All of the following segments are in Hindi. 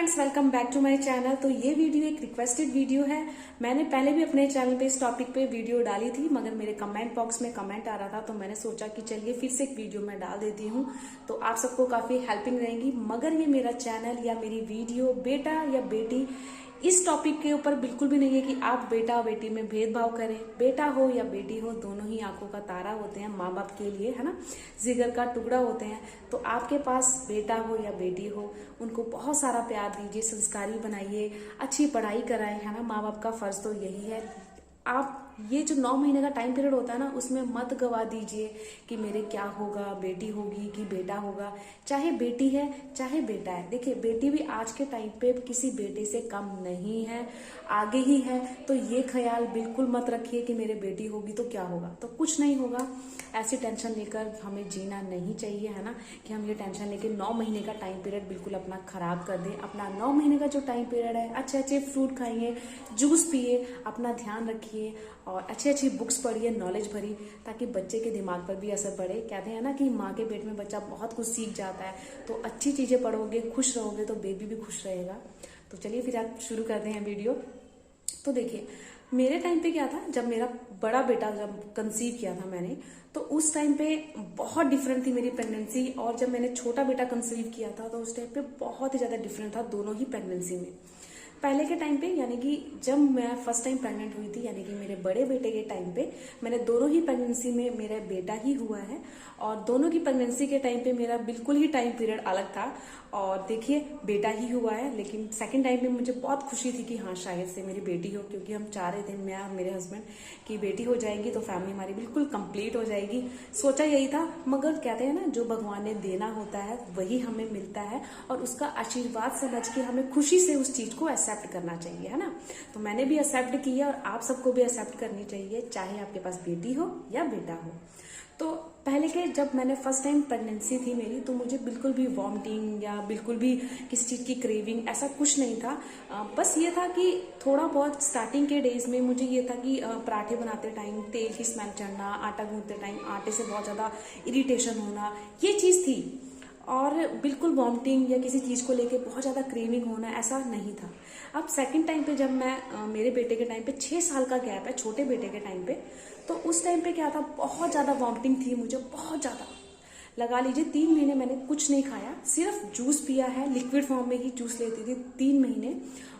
Friends, welcome back to my channel. तो ये वीडियो एक रिक्वेस्टेड वीडियो है। मैंने पहले भी अपने चैनल पे इस टॉपिक पे वीडियो डाली थी, मगर मेरे कमेंट बॉक्स में कमेंट आ रहा था, तो मैंने सोचा कि चलिए फिर से एक वीडियो मैं डाल देती हूँ, तो आप सबको काफी हेल्पिंग रहेंगी। मगर ये मेरा चैनल या मेरी वीडियो बेटा या बेटी इस टॉपिक के ऊपर बिल्कुल भी नहीं है कि आप बेटा और बेटी में भेदभाव करें। बेटा हो या बेटी हो, दोनों ही आंखों का तारा होते हैं माँ बाप के लिए, है ना, जिगर का टुकड़ा होते हैं। तो आपके पास बेटा हो या बेटी हो, उनको बहुत सारा प्यार दीजिए, संस्कारी बनाइए, अच्छी पढ़ाई कराएं, है ना। माँ बाप का फर्ज तो यही है। आप ये जो 9 महीने का टाइम पीरियड होता है ना, उसमें मत गवा दीजिए कि मेरे क्या होगा, बेटी होगी कि बेटा होगा। चाहे बेटी है चाहे बेटा है, देखिए बेटी भी आज के टाइम पे किसी बेटे से कम नहीं है, आगे ही है। तो ये ख्याल बिल्कुल मत रखिए कि मेरे बेटी होगी तो क्या होगा, तो कुछ नहीं होगा। ऐसी टेंशन लेकर हमें जीना नहीं चाहिए, है ना, कि हम ये टेंशन लेके 9 महीने का टाइम पीरियड बिल्कुल अपना खराब कर दें। अपना 9 महीने का जो टाइम पीरियड है, अच्छे अच्छे फ्रूट खाइए, जूस पिए, अपना ध्यान रखिए और अच्छी अच्छी बुक्स पढ़िए, नॉलेज भरी, ताकि बच्चे के दिमाग पर भी असर पड़े। कहते हैं ना कि माँ के पेट में बच्चा बहुत कुछ सीख जाता है, तो अच्छी चीजें पढ़ोगे, खुश रहोगे तो बेबी भी खुश रहेगा। तो चलिए फिर आप शुरू करते हैं वीडियो। तो देखिए मेरे टाइम पे क्या था, जब मेरा बड़ा बेटा जब कंसीव किया था मैंने, तो उस टाइम पे बहुत डिफरेंट थी मेरी प्रेगनेंसी। और जब मैंने छोटा बेटा कंसीव किया था तो उस टाइम पे बहुत ही ज्यादा डिफरेंट था दोनों ही प्रेगनेंसी में। पहले के टाइम पे, यानी कि जब मैं फर्स्ट टाइम प्रेग्नेंट हुई थी, यानी कि मेरे बड़े बेटे के टाइम पे, मैंने दोनों ही प्रेगनेंसी में मेरा बेटा ही हुआ है। और दोनों की प्रेगनेंसी के टाइम पे मेरा बिल्कुल ही टाइम पीरियड अलग था। और देखिए बेटा ही हुआ है, लेकिन सेकंड टाइम पे मुझे बहुत खुशी थी कि हाँ शायद से मेरी बेटी हो, क्योंकि हम चाह रहे थे, मैं और मेरे हस्बैंड, कि बेटी हो जाएगी तो फैमिली हमारी बिल्कुल कंप्लीट हो जाएगी। सोचा यही था। मगर कहते हैं ना, जो भगवान ने देना होता है वही हमें मिलता है, और उसका आशीर्वाद समझ के हमें खुशी से उस चीज को एक्सेप्ट करना चाहिए, है ना। तो मैंने भी एक्सेप्ट किया और आप सबको भी एक्सेप्ट करनी चाहिए, चाहे आपके पास बेटी हो या बेटा हो। तो पहले के जब मैंने फर्स्ट टाइम प्रेगनेंसी थी मेरी, तो मुझे बिल्कुल भी वॉमिटिंग या बिल्कुल भी किसी चीज की क्रेविंग ऐसा कुछ नहीं था। बस ये था कि थोड़ा बहुत स्टार्टिंग के डेज में मुझे ये था कि पराठे बनाते टाइम तेल की स्मेल चढ़ना, आटा गूंथते टाइम आटे से बहुत ज्यादा इरिटेशन होना, ये चीज थी। और बिल्कुल वॉमिटिंग या किसी चीज को लेके बहुत ज्यादा क्रेविंग होना ऐसा नहीं था। अब सेकंड टाइम पे जब मैं मेरे बेटे के टाइम पे 6 साल का गैप है छोटे बेटे के टाइम पे, तो उस टाइम पे क्या था, बहुत ज्यादा वॉमिटिंग थी मुझे, बहुत ज्यादा। लगा लीजिए 3 महीने मैंने कुछ नहीं खाया, सिर्फ जूस पिया है, लिक्विड फॉर्म में ही जूस लेती थी 3 महीने,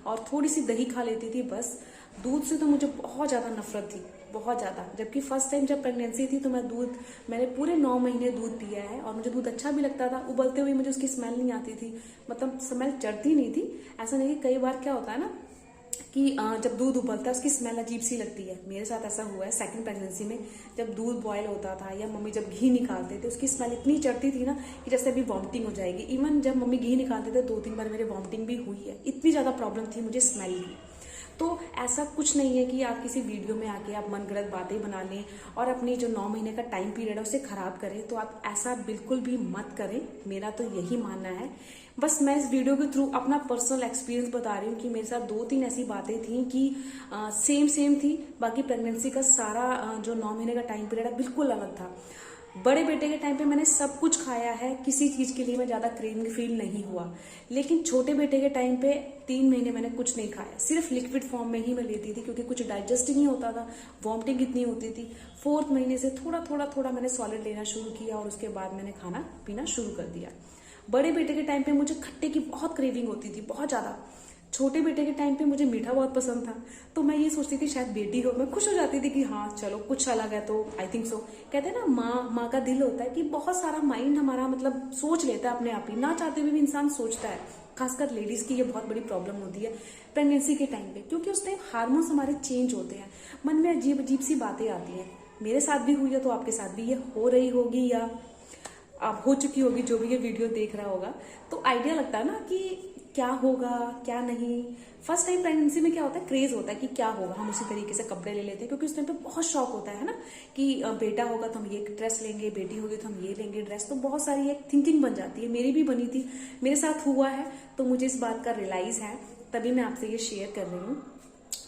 और थोड़ी सी दही खा लेती थी बस। दूध से तो मुझे बहुत ज्यादा नफरत थी, बहुत ज्यादा। जबकि फर्स्ट टाइम जब प्रेगनेंसी थी तो मैंने पूरे 9 महीने दूध पिया है, और मुझे दूध अच्छा भी लगता था। उबलते हुए मुझे उसकी स्मेल नहीं आती थी, मतलब स्मेल चढ़ती नहीं थी। ऐसा नहीं कि कई बार क्या होता है ना कि जब दूध उबलता है उसकी स्मेल अजीब सी लगती है। मेरे साथ ऐसा हुआ है सेकंड प्रेगनेंसी में, जब दूध बॉयल होता था या मम्मी जब घी निकालते थे, उसकी स्मेल इतनी चढ़ती थी ना कि जैसे अभी वॉमिटिंग हो जाएगी। इवन जब मम्मी घी निकालते थे 2-3 बार मेरे वॉमिटिंग भी हुई है, इतनी ज्यादा प्रॉब्लम थी मुझे स्मेल की। तो ऐसा कुछ नहीं है कि आप किसी वीडियो में आके आप मनगढ़ंत बातें बना लें और अपनी जो 9 महीने का टाइम पीरियड है उसे खराब करें। तो आप ऐसा बिल्कुल भी मत करें, मेरा तो यही मानना है। बस मैं इस वीडियो के थ्रू अपना पर्सनल एक्सपीरियंस बता रही हूँ कि मेरे साथ 2-3 ऐसी बातें थी कि सेम थी। बाकी प्रेगनेंसी का सारा जो 9 महीने का टाइम पीरियड है बिल्कुल अलग था। बड़े बेटे के टाइम पे मैंने सब कुछ खाया है, किसी चीज के लिए मैं ज्यादा क्रेविंग फील नहीं हुआ। लेकिन छोटे बेटे के टाइम पे 3 महीने मैंने कुछ नहीं खाया, सिर्फ लिक्विड फॉर्म में ही मैं लेती थी, क्योंकि कुछ डाइजेस्ट ही नहीं होता था, वॉमिटिंग इतनी होती थी। 4th महीने से थोड़ा मैंने सॉलिड लेना शुरू किया, और उसके बाद मैंने खाना पीना शुरू कर दिया। बड़े बेटे के टाइम पे मुझे खट्टे की बहुत क्रेविंग होती थी, बहुत ज्यादा। छोटे बेटे के टाइम पे मुझे मीठा बहुत पसंद था, तो मैं ये सोचती थी शायद बेटी हो, मैं खुश हो जाती थी कि हाँ चलो कुछ अलग है, तो आई थिंक सो। कहते हैं ना, माँ का दिल होता है कि बहुत सारा माइंड हमारा मतलब सोच लेता है अपने आप ही, ना चाहते हुए भी इंसान सोचता है। खासकर लेडीज की ये बहुत बड़ी प्रॉब्लम होती है प्रेगनेंसी के टाइम पे, क्योंकि उस टाइम हार्मोन्स हमारे चेंज होते हैं, मन में अजीब अजीब सी बातें आती हैं। मेरे साथ भी हुई है, तो आपके साथ भी ये हो रही होगी या अब हो चुकी होगी, जो भी ये वीडियो देख रहा होगा। तो आइडिया लगता है ना कि क्या होगा क्या नहीं। फर्स्ट टाइम प्रेगनेंसी में क्या होता है, क्रेज होता है कि क्या होगा, हम उसी तरीके से कपड़े ले लेते हैं, क्योंकि उस टाइम पे बहुत शौक होता है ना कि बेटा होगा तो हम ये ड्रेस लेंगे, बेटी होगी तो हम ये लेंगे ड्रेस। तो बहुत सारी एक थिंकिंग बन जाती है, मेरी भी बनी थी, मेरे साथ हुआ है, तो मुझे इस बात का रियलाइज है, तभी मैं आपसे ये शेयर कर रही हूँ।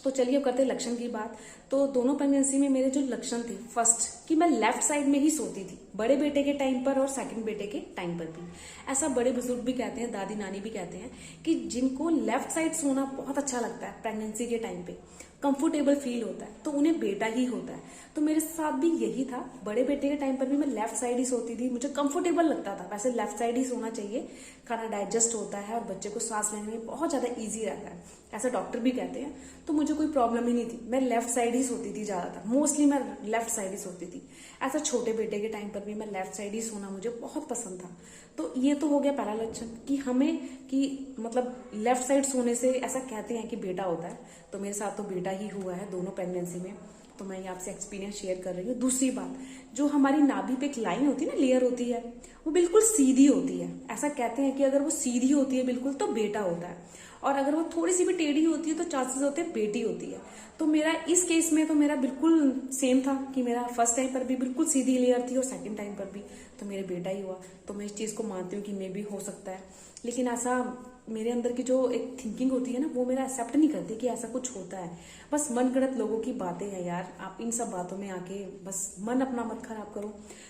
तो चलिए अब करते हैं लक्षण की बात। तो दोनों प्रेगनेंसी में मेरे जो लक्षण थे, फर्स्ट कि मैं लेफ्ट साइड में ही सोती थी, बड़े बेटे के टाइम पर और सेकंड बेटे के टाइम पर भी। ऐसा बड़े बुजुर्ग भी कहते हैं, दादी नानी भी कहते हैं कि जिनको लेफ्ट साइड सोना बहुत अच्छा लगता है प्रेगनेंसी के टाइम पे, कंफर्टेबल फील होता है, तो उन्हें बेटा ही होता है। तो मेरे साथ भी यही था, बड़े बेटे के टाइम पर भी मैं लेफ्ट साइड ही सोती थी, मुझे कंफर्टेबल लगता था। वैसे लेफ्ट साइड ही सोना चाहिए, खाना डाइजेस्ट होता है और बच्चे को सांस लेने में बहुत ज्यादा इजी रहता है, ऐसा डॉक्टर भी कहते हैं। तो मुझे कोई प्रॉब्लम ही नहीं थी, मैं लेफ्ट साइड ही सोती थी ज्यादातर, मोस्टली मैं लेफ्ट साइड ही सोती थी। ऐसा छोटे बेटे के टाइम पर भी मैं लेफ्ट साइड ही सोना मुझे बहुत पसंद था। तो ये तो हो गया पहला लक्षण कि हमें कि मतलब लेफ्ट साइड सोने से ऐसा कहते हैं कि बेटा होता है। तो मेरे साथ तो बेटा ही हुआ है दोनों प्रेगनेंसी में, तो मैं ये आपसे एक्सपीरियंस शेयर कर रही हूँ। दूसरी बात, जो हमारी नाभि पे एक लाइन होती है ना, लेयर होती है, वो बिल्कुल सीधी होती है। ऐसा कहते हैं कि अगर वो सीधी होती है बिल्कुल तो बेटा होता है, और अगर वो थोड़ी सी भी टेढ़ी होती है तो चांसेस होते हैं बेटी होती है। तो मेरा इस केस में तो मेरा बिल्कुल सेम था कि मेरा फर्स्ट टाइम पर भी बिल्कुल सीधी लेयर थी और सेकंड टाइम पर भी तो मेरे बेटा ही हुआ। तो मैं इस चीज को मानती हूँ कि मे भी हो सकता है, लेकिन ऐसा मेरे अंदर की जो एक थिंकिंग होती है ना, वो मेरा एक्सेप्ट नहीं करती कि ऐसा कुछ होता है। बस मन गढ़ंत लोगों की बातें हैं यार, आप इन सब बातों में आके बस मन अपना मत खराब करो,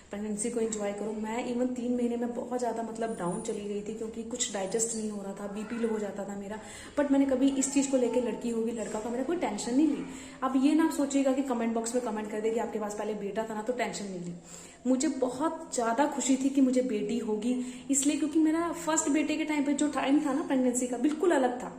प्रेगनेंसी को एंजॉय करो। मैं इवन 3 महीने में बहुत ज्यादा मतलब डाउन चली गई थी, क्योंकि कुछ डाइजेस्ट नहीं हो रहा था, बीपी लो हो जाता था मेरा। बट मैंने कभी इस चीज को लेकर लड़की होगी लड़का का मेरा कोई टेंशन नहीं ली। अब ये ना आप सोचिएगा कि कमेंट बॉक्स में कमेंट कर दे कि आपके पास पहले बेटा था ना तो टेंशन नहीं ली। मुझे बहुत ज्यादा खुशी थी कि मुझे बेटी होगी, इसलिए क्योंकि मेरा फर्स्ट बेटे के टाइम पे जो टाइम था ना प्रेगनेंसी का, बिल्कुल अलग था।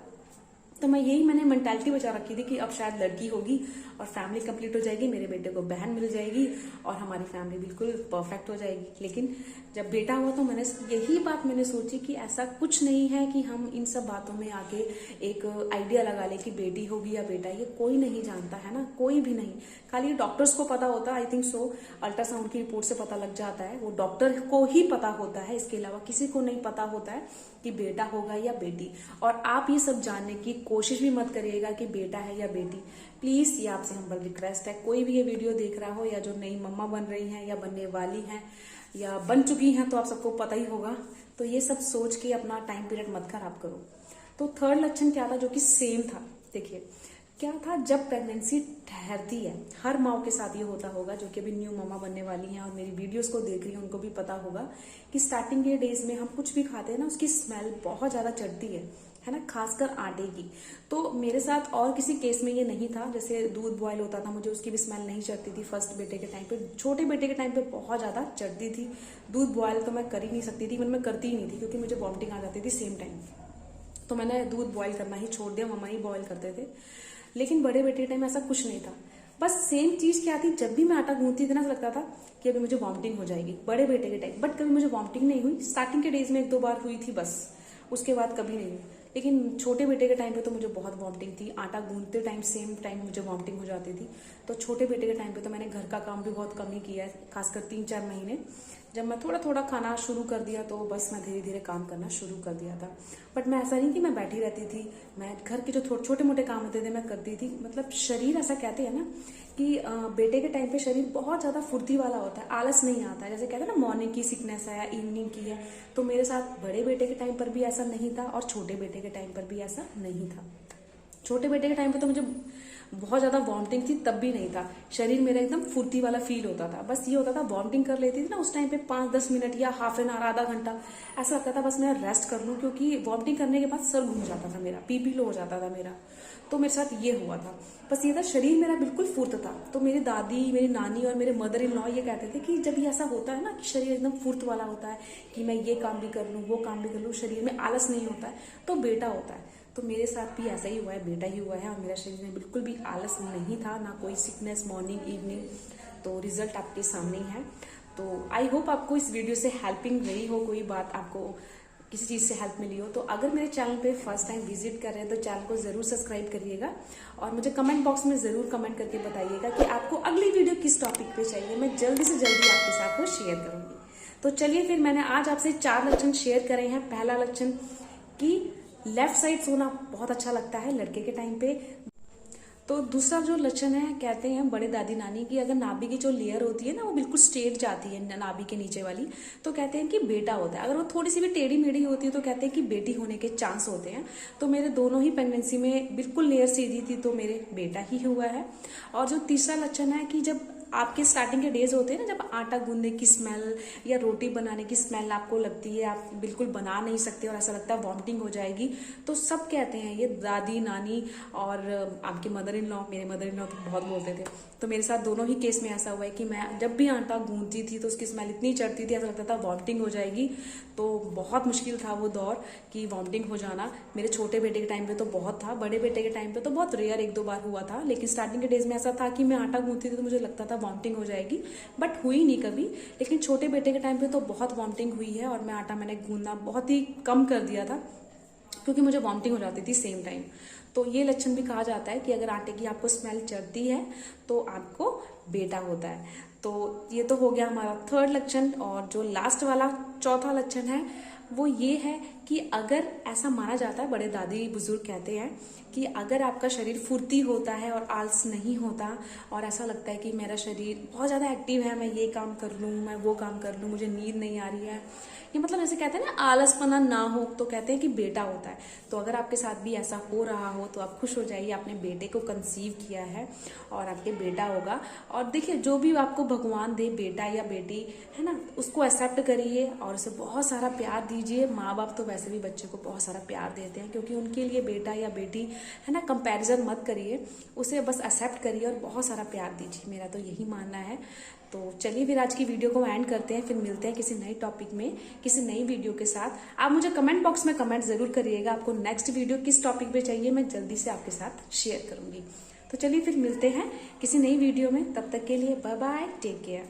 तो मैंने मेंटालिटी बचा रखी थी कि अब शायद लड़की होगी और फैमिली कंप्लीट हो जाएगी, मेरे बेटे को बहन मिल जाएगी और हमारी फैमिली बिल्कुल परफेक्ट हो जाएगी। लेकिन जब बेटा हुआ तो यही बात मैंने सोची कि ऐसा कुछ नहीं है कि हम इन सब बातों में आके एक आइडिया लगा ले कि बेटी होगी या बेटा, ये कोई नहीं जानता है ना, कोई भी नहीं। खाली डॉक्टर्स को पता होता है, आई थिंक सो, अल्ट्रासाउंड की रिपोर्ट से पता लग जाता है, वो डॉक्टर को ही पता होता है, इसके अलावा किसी को नहीं पता होता है कि बेटा होगा या बेटी। और आप ये सब जानने की कोशिश भी मत करिएगा कि बेटा है या बेटी। प्लीज ये आपसे हम्बल रिक्वेस्ट है, कोई भी ये वीडियो देख रहा हो या जो नई मम्मा बन रही हैं या बनने वाली हैं या बन चुकी हैं, तो आप सबको पता ही होगा। तो ये सब सोच के अपना टाइम पीरियड मत खराब करो। तो थर्ड लक्षण क्या था जो कि सेम था, देखिए क्या था, जब प्रेगनेंसी ठहरती है, हर माँ के साथ ये होता होगा जो कि अभी न्यू मामा बनने वाली हैं और मेरी वीडियोस को देख रही हैं, उनको भी पता होगा कि स्टार्टिंग के डेज में हम कुछ भी खाते हैं ना, उसकी स्मेल बहुत ज्यादा चढ़ती है ना, खासकर आटे की। तो मेरे साथ और किसी केस में ये नहीं था, जैसे दूध बॉयल होता था, मुझे उसकी भी स्मेल नहीं चढ़ती थी फर्स्ट बेटे के टाइम पे। छोटे बेटे के टाइम पे बहुत ज्यादा चढ़ती थी। दूध बॉयल तो मैं कर ही नहीं सकती थी, मैं करती ही नहीं थी क्योंकि मुझे वॉमिटिंग आ जाती थी सेम टाइम। तो मैंने दूध बॉयल करना ही छोड़ दिया, मम्मा ही बॉयल करते थे। लेकिन बड़े बेटे के टाइम ऐसा कुछ नहीं था। बस सेम चीज क्या थी, जब भी मैं आटा गूंथती थी ना, लगता था कि अभी मुझे वॉमिटिंग हो जाएगी बड़े बेटे के टाइम। बट कभी मुझे वॉमिटिंग नहीं हुई, स्टार्टिंग के डेज में 1-2 बार हुई थी बस, उसके बाद कभी नहीं हुई। लेकिन छोटे बेटे के टाइम पे तो मुझे बहुत वॉमिटिंग थी, आटा गूंथते टाइम सेम टाइम मुझे वॉमिटिंग हो जाती थी। तो छोटे बेटे के टाइम पे तो मैंने घर का काम भी बहुत कम ही किया है, खासकर 3-4 महीने। जब मैं थोड़ा थोड़ा खाना शुरू कर दिया तो बस मैं धीरे धीरे काम करना शुरू कर दिया था। बट मैं ऐसा नहीं कि मैं बैठी रहती थी, मैं घर के जो छोटे मोटे काम होते थे मैं करती थी। मतलब शरीर, ऐसा कहते हैं ना कि बेटे के टाइम पे शरीर बहुत ज्यादा फुर्ती वाला होता है, आलस नहीं आता है। जैसे कहते हैं ना मॉर्निंग की सिकनेस है या इवनिंग की है, तो मेरे साथ बड़े बेटे के टाइम पर भी ऐसा नहीं था और छोटे बेटे के टाइम पर भी ऐसा नहीं था। छोटे बेटे के टाइम पे तो मुझे बहुत ज्यादा वॉमिटिंग थी, तब भी नहीं था, शरीर मेरा एकदम फुर्ती वाला फील होता था। बस ये होता था वॉमिटिंग कर लेती थी ना उस टाइम पे 5-10 मिनट या हाफ एन आवर, आधा घंटा, ऐसा लगता था बस मैं रेस्ट कर लूं, क्योंकि वॉमिटिंग करने के बाद सर घूम जाता था मेरा, बीपी लो हो जाता था मेरा। तो मेरे साथ ये हुआ था। बस ये था, शरीर मेरा बिल्कुल फुर्त था। तो मेरी दादी, मेरी नानी और मेरे मदर इन लॉ ये कहते थे कि जब ये ऐसा होता है ना कि शरीर एकदम फुर्त वाला होता है कि मैं ये काम भी कर लूं, वो काम भी कर लूं, शरीर में आलस नहीं होता है, तो बेटा होता है। तो मेरे साथ भी ऐसा ही हुआ है, बेटा ही हुआ है। और मेरा शरीर में बिल्कुल भी आलस नहीं था, ना कोई सिकनेस मॉर्निंग इवनिंग। तो रिजल्ट आपके सामने ही है। तो आई होप आपको इस वीडियो से हेल्पिंग रही हो, कोई बात आपको किसी चीज से हेल्प मिली हो। तो अगर मेरे चैनल पे फर्स्ट टाइम विजिट कर रहे हैं तो चैनल को जरूर सब्सक्राइब करिएगा और मुझे कमेंट बॉक्स में जरूर कमेंट करके बताइएगा कि आपको अगली वीडियो किस टॉपिक पे चाहिए। मैं जल्दी से जल्दी आपके साथ वो शेयर करूंगी। तो चलिए फिर, मैंने आज आपसे 4 लक्षण शेयर करे हैं। पहला लक्षण कि लेफ्ट साइड सोना बहुत अच्छा लगता है लड़के के टाइम पे। तो दूसरा जो लक्षण है, कहते हैं बड़े दादी नानी की अगर नाभि की जो लेयर होती है ना वो बिल्कुल स्ट्रेट जाती है नाभि के नीचे वाली, तो कहते हैं कि बेटा होता है। अगर वो थोड़ी सी भी टेढ़ी मेढ़ी होती है तो कहते हैं कि बेटी होने के चांस होते हैं। तो मेरे दोनों ही प्रेगनेंसी में बिल्कुल लेयर सीधी थी, तो मेरे बेटा ही हुआ है। और जो तीसरा लक्षण है कि जब आपके स्टार्टिंग के डेज होते हैं ना, जब आटा गूंदने की स्मेल या रोटी बनाने की स्मेल आपको लगती है, आप बिल्कुल बना नहीं सकते और ऐसा लगता है वॉमिटिंग हो जाएगी, तो सब कहते हैं ये दादी नानी और आपके मदर इन लॉ, मेरे मदर इन लॉ तो बहुत बोलते थे। तो मेरे साथ दोनों ही केस में ऐसा हुआ है कि मैं जब भी आटा गूंदती थी तो उसकी स्मेल इतनी चढ़ती थी, ऐसा लगता था वॉमिटिंग हो जाएगी। तो बहुत मुश्किल था वो दौर कि वॉमिटिंग हो जाना। मेरे छोटे बेटे के टाइम पे तो बहुत था, बड़े बेटे के टाइम पे तो बहुत रेयर 1-2 बार हुआ था, लेकिन स्टार्टिंग के डेज में ऐसा था कि मैं आटा गूंदती थी तो मुझे लगता था वॉमिटिंग हो जाएगी, बट हुई नहीं कभी। लेकिन छोटे बेटे के टाइम पे तो बहुत वॉमिटिंग हुई है और मैंने गूंदना बहुत ही कम कर दिया था क्योंकि मुझे वॉमिटिंग हो जाती थी सेम टाइम। तो ये लक्षण भी कहा जाता है कि अगर आटे की आपको स्मेल चढ़ती है तो आपको बेटा होता है। तो ये तो हो गया हमारा थर्ड लक्षण। और जो लास्ट वाला चौथा लक्षण है वो ये है कि अगर ऐसा माना जाता है, बड़े दादी बुजुर्ग कहते हैं कि अगर आपका शरीर फुर्ती होता है और आलस नहीं होता और ऐसा लगता है कि मेरा शरीर बहुत ज़्यादा एक्टिव है, मैं ये काम कर लूँ, मैं वो काम कर लूँ, मुझे नींद नहीं आ रही है, ये मतलब ऐसे कहते हैं ना आलसपना ना हो, तो कहते हैं कि बेटा होता है। तो अगर आपके साथ भी ऐसा हो रहा हो तो आप खुश हो जाइए, आपने बेटे को कंसीव किया है और आपके बेटा होगा। और देखिए जो भी आपको भगवान दे, बेटा या बेटी है ना, उसको एक्सेप्ट करिए और उसे बहुत सारा प्यार दीजिए। माँ बाप तो वैसे भी बच्चे को बहुत सारा प्यार देते हैं, क्योंकि उनके लिए बेटा या बेटी है ना, कंपैरिजन मत करिए, उसे बस एक्सेप्ट करिए और बहुत सारा प्यार दीजिए। मेरा तो यही मानना है। तो चलिए फिर आज की वीडियो को एंड करते हैं, फिर मिलते हैं किसी नए टॉपिक में, किसी नई वीडियो के साथ। आप मुझे कमेंट बॉक्स में कमेंट जरूर करिएगा आपको नेक्स्ट वीडियो किस टॉपिक पे चाहिए, मैं जल्दी से आपके साथ शेयर करूंगी। तो चलिए फिर मिलते हैं किसी नई वीडियो में, तब तक के लिए बाय बाय, टेक केयर।